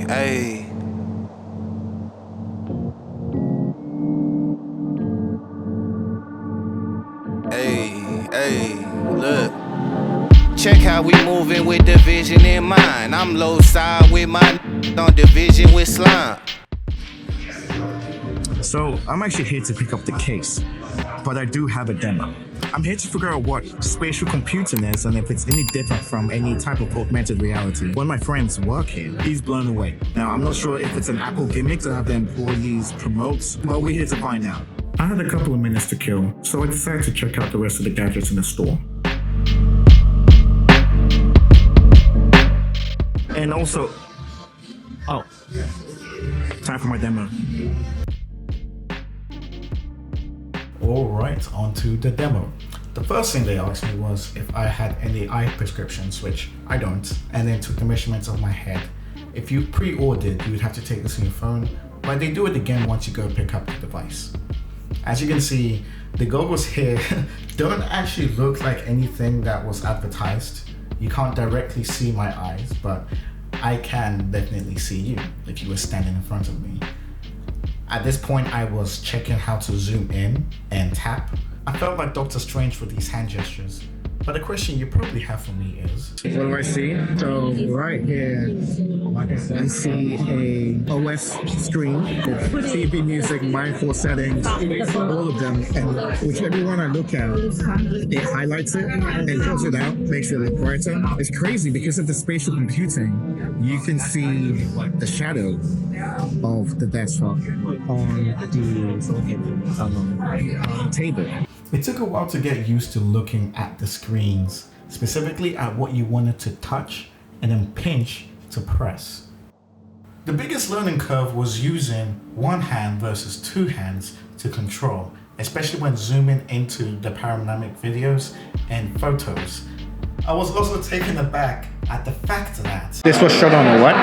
Hey. Hey, look. Check how we moving with division in mind. I'm low side with my on division with slime. So I'm actually here to pick up the case, but I do have a demo. I'm here to figure out what spatial computing is and if it's any different from any type of augmented reality. One of my friends work here, he's blown away. Now, I'm not sure if it's an Apple gimmick to have the employees promote, but we're here to find out. I had a couple of minutes to kill, so I decided to check out the rest of the gadgets in the store. And also, time for my demo. Alright, on to the demo. The first thing they asked me was if I had any eye prescriptions, which I don't, and then took the measurements of my head. If you pre-ordered, you would have to take this on your phone, but they do it again once you go pick up the device. As you can see, the goggles here don't actually look like anything that was advertised. You can't directly see my eyes, but I can definitely see you if you were standing in front of me. At this point, I was checking how to zoom in and tap. I felt like Doctor Strange with these hand gestures. But the question you probably have for me is... What do I see? So right here, I see a OS screen with TV music, mindful settings, all of them. And whichever one I look at, it highlights it and fills it out, makes it look brighter. It's crazy because of the spatial computing. You can see the shadow of the desktop on the table. It took a while to get used to looking at the screens, specifically at what you wanted to touch and then pinch to press. The biggest learning curve was using one hand versus two hands to control, especially when zooming into the panoramic videos and photos. I was also taken aback at the fact that This was shot on a what?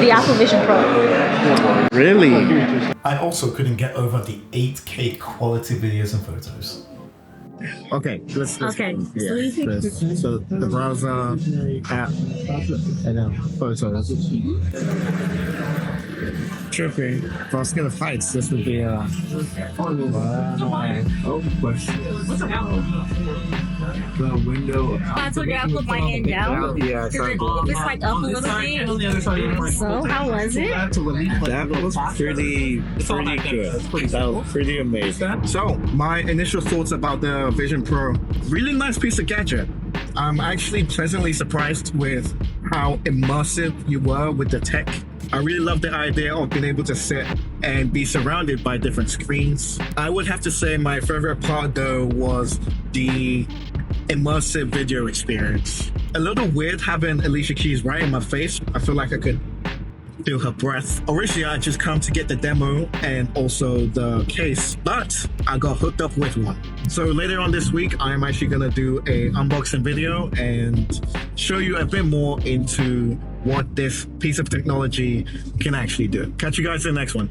The Apple Vision Pro. Really? I also couldn't get over the 8K quality videos and photos. Okay, let's Okay, so the browser app and then photos. Trippy. If I was gonna fight, this would be the window. I took it, I put my hand down. Yeah, It's like up a little bit. So, how was it? that was pretty good. That was pretty amazing. So, my initial thoughts about the Vision Pro. Really nice piece of gadget. I'm actually pleasantly surprised with how immersive you were with the tech. I really love the idea of being able to sit and be surrounded by different screens. I would have to say my favorite part though was the immersive video experience. A little weird having Alicia Keys right in my face. I feel like I could feel her breath. Originally, I just come to get the demo and also the case, but I got hooked up with one. So later on this week, I'm actually gonna do a unboxing video and show you a bit more into what this piece of technology can actually do. Catch you guys in the next one.